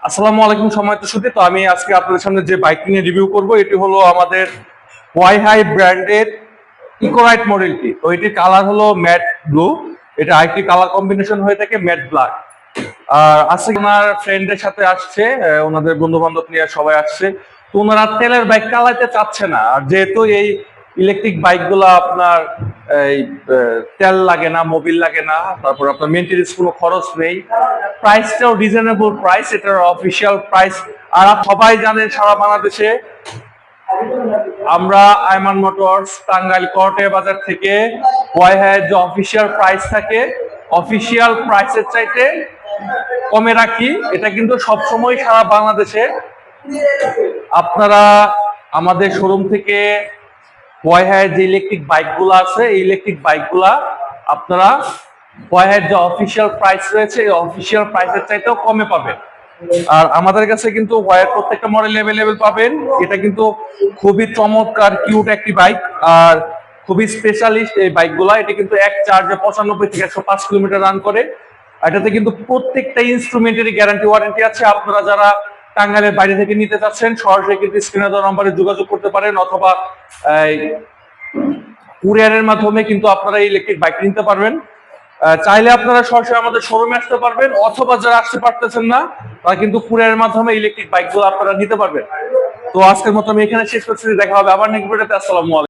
আসসালামু আলাইকুম সম্মানিত সুধী। তো আমি আজকে আপনাদের সামনে যে বাইক নিয়ে রিভিউ করব এটি হলো আমাদের ওয়াইহাই ব্র্যান্ডের ইকোরাইট মডেলটি। তো এটির কালার হলো ম্যাট ব্লু, এটা আরেকটি কালার কম্বিনেশন হয়ে থাকে ম্যাট ব্ল্যাক। আর আজকে ওনার ফ্রেন্ডের সাথে আসছে, ওনাদের বন্ধু বান্ধব নিয়ে সবাই আসছে। তো ওনারা তেলের বাইক চালাইতে চাচ্ছে না, আর যেহেতু এই ইলেকট্রিক বাইকগুলো আপনার এই তেল লাগে না, মোবিল লাগে না, তারপর আপনার মেইনটেনেন্স কোনো খরচ নেই, প্রাইসটাও রিজনেবল প্রাইস, এটার অফিসিয়াল প্রাইস। আর সবাই জানেন সারা বাংলাদেশে আমরা আইমান মোটরস টাঙ্গাইল কোর্টে বাজার থেকে ওয়াইহাইয়ের যে অফিসিয়াল প্রাইস থাকে, অফিসিয়াল প্রাইসের চাইতে কমে রাখি। এটা কিন্তু সবসময় সারা বাংলাদেশে আপনারা আমাদের শোরুম থেকে ওয়াইহাইয়ের যে ইলেকট্রিক বাইকগুলো আছে, এই ইলেকট্রিক বাইকগুলা আপনারা ওয়াইহাইয়ের যে অফিসিয়াল প্রাইস রয়েছে এই অফিসিয়াল প্রাইসের চাইতেও কমে পাবেন। আর আমাদের কাছে কিন্তু ওয়াইয়ের প্রত্যেকটা মডেল অ্যাভেলেবেল পাবেন। এটা কিন্তু খুবই চমৎকার কিউট একটি বাইক, আর খুবই স্পেশালিস্ট এই বাইকগুলা। এটা কিন্তু এক চার্জে 95 থেকে 105 কিলোমিটার রান করে। এটাতে কিন্তু প্রত্যেকটা ইনস্ট্রুমেন্টেরই গ্যারান্টি ওয়ারেন্টি আছে। আপনারা যারা টাঙ্গাইলের বাইরে থেকে নিতে চাচ্ছেন সরাসরি কিন্তু স্ক্রিনে দেওয়া নম্বরে যোগাযোগ করতে পারেন, অথবা কুরিয়ারের মাধ্যমে কিন্তু আপনারা এই ইলেকট্রিক বাইক নিতে পারবেন। চাইলে আপনারা সরাসরি আমাদের শোরুমে আসতে পারবেন, অথবা যারা আসতে পারতেছেন না তারা কিন্তু কুরিয়ারের মাধ্যমে ইলেকট্রিক বাইকগুলো আপনারা নিতে পারবেন। তো আজকের মতো আমি এখানে শেষ করছি, দেখা হবে আবার নেক্সট ভিডিওতে। আসসালামু আলাইকুম।